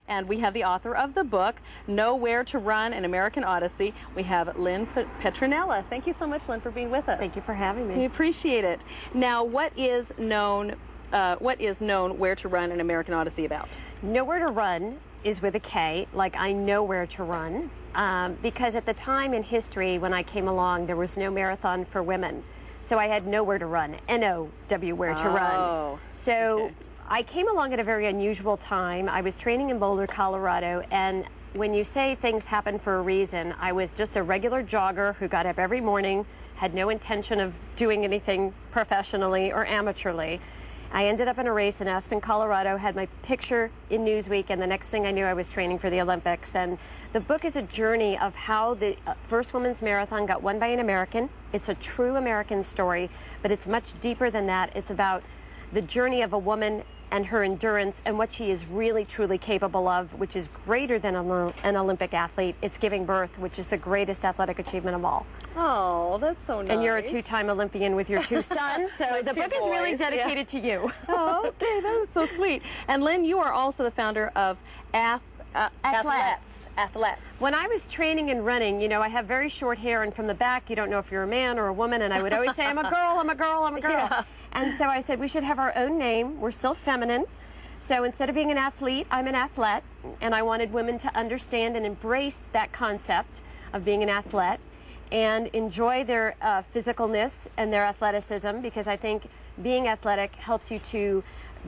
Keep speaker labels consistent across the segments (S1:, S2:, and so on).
S1: And we have the author of the book, Know Where to Run, An American Odyssey. We have Lynn Petronella. Thank you so much, Lynn, for being with us.
S2: Thank you for having me.
S1: We appreciate it. Now, what is known Where to Run, An American Odyssey about?
S2: Know Where to Run is with a K, like I know where to run, because at the time in history when I came along, there was no marathon for women. So I had nowhere to run, N-O-W, where to run. So okay. I came along at a very unusual time. I was training in Boulder, Colorado, and when you say things happen for a reason, I was just a regular jogger who got up every morning, had no intention of doing anything professionally or amateurly. I ended up in a race in Aspen, Colorado, had my picture in Newsweek, and the next thing I knew I was training for the Olympics. And the book is a journey of how the first women's marathon got won by an American. It's a true American story, but it's much deeper than that. It's about the journey of a woman and her endurance and what she is really truly capable of, which is greater than an Olympic athlete. It's giving birth, which is the greatest athletic achievement of all.
S1: Oh, that's so nice.
S2: And you're a two-time Olympian with your two sons, so the book is really dedicated to you.
S1: Oh, okay, that is so sweet. And Lynn, you are also the founder of Athletes.
S2: When I was training and running, you know, I have very short hair, and from the back, you don't know if you're a man or a woman, and I would always say, I'm a girl, I'm a girl, I'm a girl. Yeah. And so I said, we should have our own name. We're still feminine. So instead of being an athlete, I'm an athlet, and I wanted women to understand and embrace that concept of being an athlet and enjoy their physicalness and their athleticism, because I think being athletic helps you to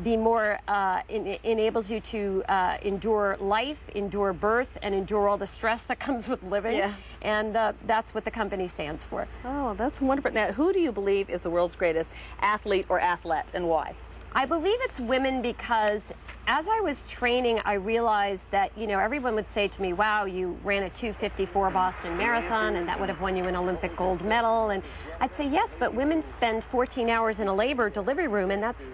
S2: be more, enables you to endure life, endure birth, and endure all the stress that comes with living.
S1: Yes.
S2: And that's what the company stands for.
S1: Oh, that's wonderful. Now, who do you believe is the world's greatest athlete or athlet, and why?
S2: I believe it's women, because as I was training, I realized that, you know, everyone would say to me, wow, you ran a 2:54 Boston Marathon, and that would have won you an Olympic gold medal. And I'd say, yes, but women spend 14 hours in a labor delivery room, and that's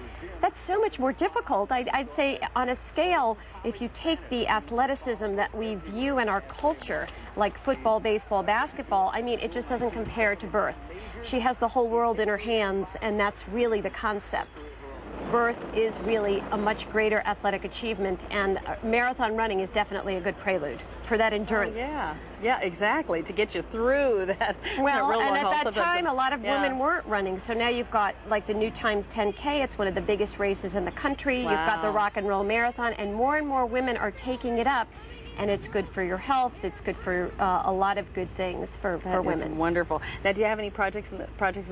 S2: so much more difficult. I'd say on a scale, if you take the athleticism that we view in our culture, like football, baseball, basketball, I mean, it just doesn't compare to birth. She has the whole world in her hands, and that's really the concept. Birth is really a much greater athletic achievement, and marathon running is definitely a good prelude for that endurance.
S1: Oh, yeah, exactly, to get you through that.
S2: Well,
S1: that
S2: and at that time, a lot of women weren't running, so now you've got like the New Times 10K. It's one of the biggest races in the country.
S1: Wow.
S2: You've got the Rock and Roll Marathon, and more women are taking it up. And it's good for your health. It's good for a lot of good things for women.
S1: That is wonderful. Now, do you have any projects in the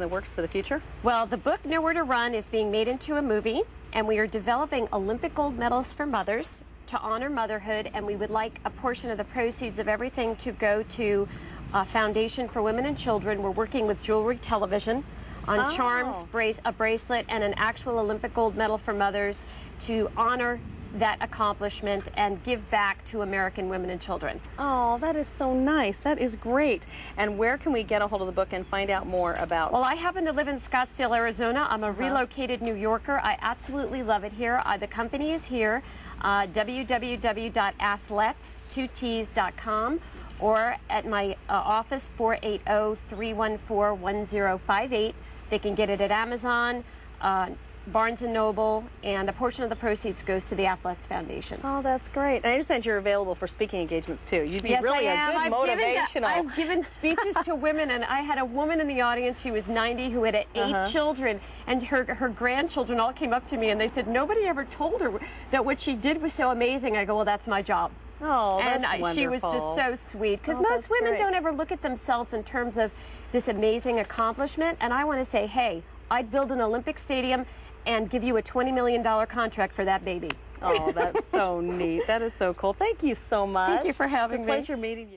S1: works for the future?
S2: Well, the book Know Where to Run is being made into a movie, and we are developing Olympic gold medals for mothers to honor motherhood, and we would like a portion of the proceeds of everything to go to a Foundation for Women and Children. We're working with Jewelry Television on charms, a bracelet, and an actual Olympic gold medal for mothers to honor that accomplishment and give back to American women and children.
S1: Oh, that is so nice. That is great. And where can we get a hold of the book and find out more about?
S2: Well, I happen to live in Scottsdale, Arizona. I'm a relocated New Yorker. I absolutely love it here. The company is here, www.athletstwots.com, or at my office, 480-314-1058. They can get it at Amazon, Barnes & Noble, and a portion of the proceeds goes to the Athletes Foundation.
S1: Oh, that's great. And I understand you're available for speaking engagements, too. You'd be really a good motivational.
S2: I've given speeches to women, and I had a woman in the audience, she was 90, who had 8 children, and her grandchildren all came up to me, and they said, nobody ever told her that what she did was so amazing. I go, well, that's my job.
S1: Oh, that's wonderful.
S2: She was just so sweet, because most women don't ever look at themselves in terms of this amazing accomplishment, and I want to say, hey, I'd build an Olympic stadium and give you a $20 million contract for that baby.
S1: Oh, that's so neat. That is so cool. Thank you so much.
S2: Thank you for having me.
S1: It's a pleasure meeting you.